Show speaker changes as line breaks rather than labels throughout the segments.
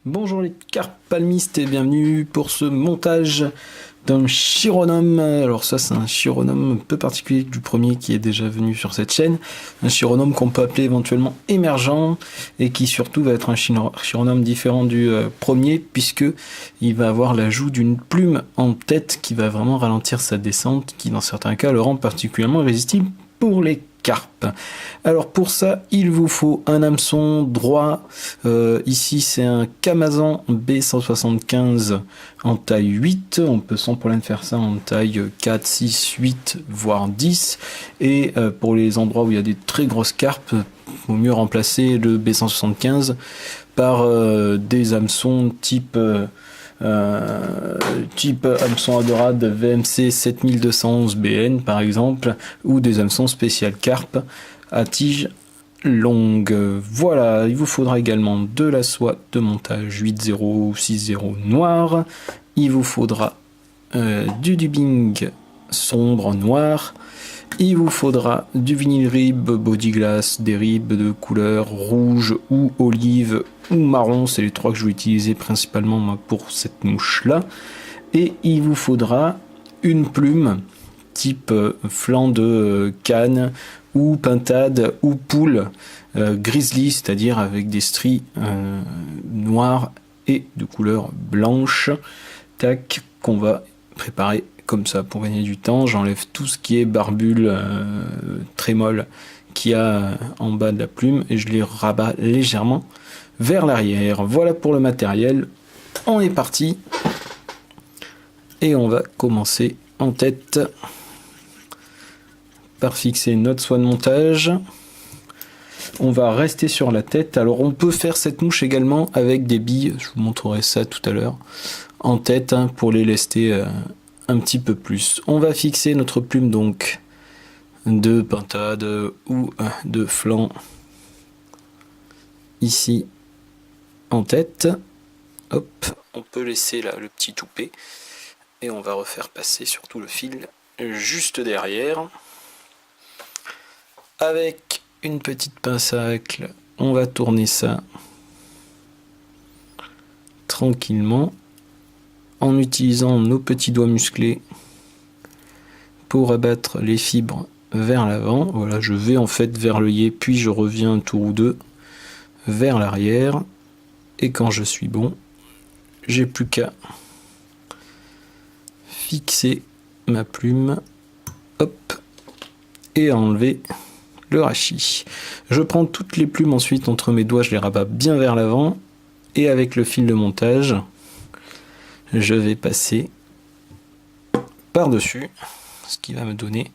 Bonjour les carpalmistes et bienvenue pour ce montage d'un chironome. Alors ça c'est un chironome un peu particulier du premier qui est déjà venu sur cette chaîne. Un chironome qu'on peut appeler éventuellement émergent et qui surtout va être un chironome différent du premier puisque il va avoir l'ajout d'une plume en tête qui va vraiment ralentir sa descente, qui dans certains cas le rend particulièrement irrésistible pour les carpe. Alors pour ça, il vous faut un hameçon droit. Ici, c'est un Kamazan B175 en taille 8. On peut sans problème faire ça en taille 4, 6, 8, voire 10. Et pour les endroits où il y a des très grosses carpes, il vaut mieux remplacer le B175 par des hameçons type hameçon Adorade VMC 7211 BN par exemple, ou des hameçons spécial carpe à tige longue. Voilà, il vous faudra également de la soie de montage 8.0 ou 6.0 noir. Il vous faudra du dubbing sombre noir. Il vous faudra du vinyle rib body glass, des ribs de couleur rouge ou olive ou marron, c'est les trois que je vais utiliser principalement pour cette mouche là. Et il vous faudra une plume type flanc de canne ou pintade ou poule grizzly, c'est-à-dire avec des stries noires et de couleur blanche, tac, qu'on va préparer comme ça pour gagner du temps. J'enlève tout ce qui est barbule trémol qu'il y a en bas de la plume et je les rabats légèrement vers l'arrière. Voilà pour le matériel, on est parti et on va commencer en tête par fixer notre soie de montage. On va rester sur la tête. Alors on peut faire cette mouche également avec des billes, je vous montrerai ça tout à l'heure, en tête pour les lester un petit peu plus. On va fixer notre plume donc de pintade ou de flanc ici en tête. Hop, on peut laisser là le petit toupet et on va refaire passer surtout le fil juste derrière. Avec une petite pince à raclette, on va tourner ça tranquillement en utilisant nos petits doigts musclés pour abattre les fibres vers l'avant. Voilà, je vais en fait vers l'œillet, puis je reviens un tour ou deux vers l'arrière. Et quand je suis bon, j'ai plus qu'à fixer ma plume, hop, et enlever le rachis. Je prends toutes les plumes ensuite entre mes doigts, je les rabats bien vers l'avant, et avec le fil de montage, je vais passer par-dessus, ce qui va me donner,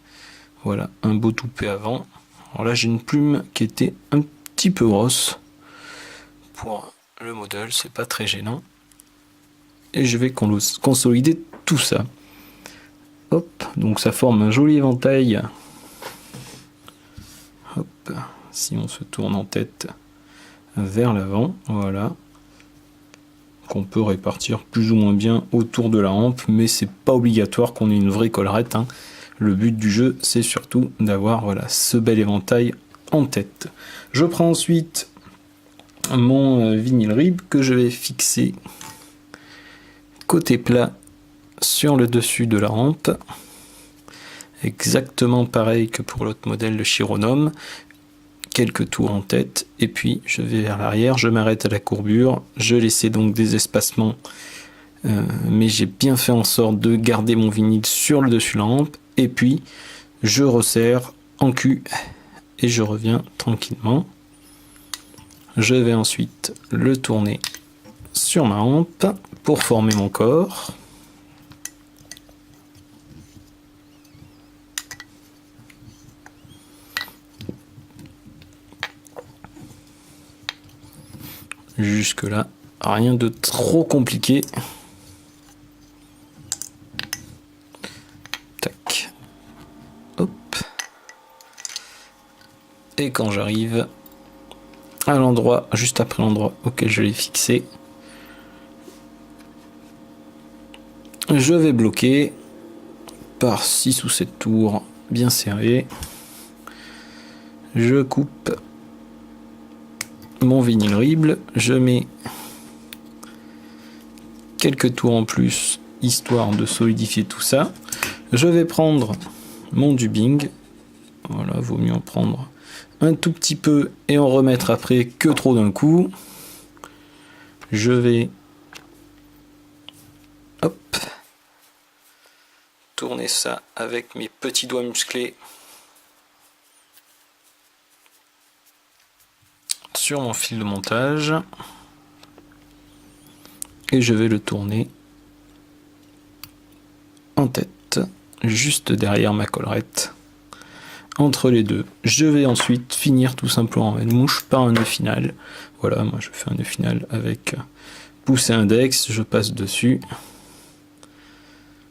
voilà, un beau toupet avant. Alors là, j'ai une plume qui était un petit peu grosse pour le modèle, c'est pas très gênant. Et je vais consolider tout ça. Hop, donc ça forme un joli éventail. Hop, si on se tourne en tête vers l'avant, voilà. Qu'on peut répartir plus ou moins bien autour de la hampe, mais c'est pas obligatoire qu'on ait une vraie collerette. Le but du jeu, c'est surtout d'avoir voilà, ce bel éventail en tête. Je prends ensuite mon vinyle rib que je vais fixer côté plat sur le dessus de la hampe. Exactement pareil que pour l'autre modèle de chironome. Quelques tours en tête et puis je vais vers l'arrière, je m'arrête à la courbure, je laissais donc des espacements mais j'ai bien fait en sorte de garder mon vinyle sur le dessus de la hampe et puis je resserre en cul et je reviens tranquillement. Je vais ensuite le tourner sur ma hampe pour former mon corps. Jusque là, rien de trop compliqué. Tac. Hop. Et quand j'arrive à l'endroit, juste après l'endroit auquel je l'ai fixé, je vais bloquer par 6 ou 7 tours bien serrés. Je coupe mon vinyle rib, je mets quelques tours en plus, histoire de solidifier tout ça. Je vais prendre mon dubbing. Voilà, vaut mieux en prendre un tout petit peu et en remettre après que trop d'un coup. Je vais tourner ça avec mes petits doigts musclés sur mon fil de montage et je vais le tourner en tête juste derrière ma collerette entre les deux. Je vais ensuite finir tout simplement une mouche par un nœud final. Voilà, moi je fais un nœud final avec pouce et index, je passe dessus.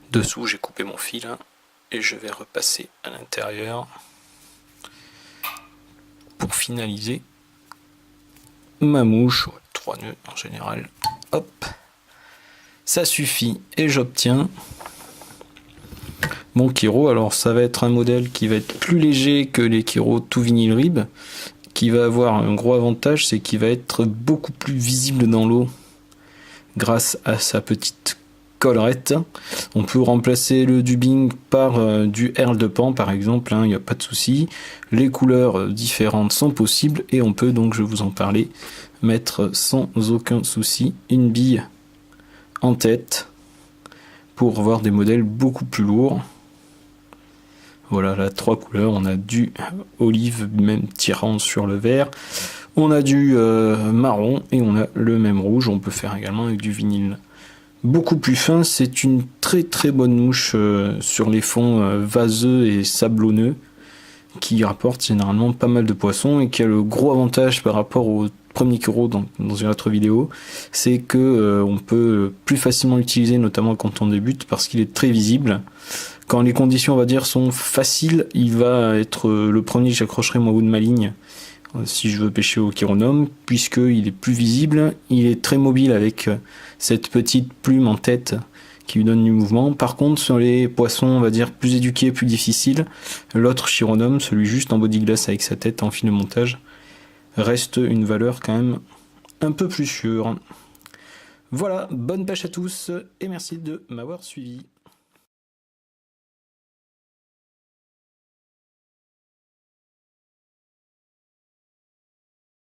Dessous, j'ai coupé mon fil et je vais repasser à l'intérieur pour finaliser ma mouche. 3 nœuds en général. Hop, ça suffit et j'obtiens mon Kiro. Alors ça va être un modèle qui va être plus léger que les Kiro tout vinyle rib, qui va avoir un gros avantage, c'est qu'il va être beaucoup plus visible dans l'eau grâce à sa petite collerette. On peut remplacer le dubbing par du Earl de Pan par exemple, il n'y a pas de souci. Les couleurs différentes sont possibles et on peut donc, je vais vous en parler, mettre sans aucun souci une bille en tête pour avoir des modèles beaucoup plus lourds. Voilà, là 3 couleurs, on a du olive même tirant sur le vert, on a du marron et on a le même rouge. On peut faire également avec du vinyle beaucoup plus fin. C'est une très très bonne mouche sur les fonds vaseux et sablonneux qui rapporte généralement pas mal de poissons et qui a le gros avantage par rapport au premier Kiro dans une autre vidéo, c'est que on peut plus facilement l'utiliser, notamment quand on débute, parce qu'il est très visible. Quand les conditions, on va dire, sont faciles, il va être le premier que j'accrocherai moi au bout de ma ligne si je veux pêcher au chironome, puisqu'il est plus visible, il est très mobile avec cette petite plume en tête qui lui donne du mouvement. Par contre, sur les poissons, on va dire, plus éduqués, plus difficiles, l'autre chironome, celui juste en body glass avec sa tête en fil de montage, reste une valeur quand même un peu plus sûre. Voilà, bonne pêche à tous et merci de m'avoir suivi.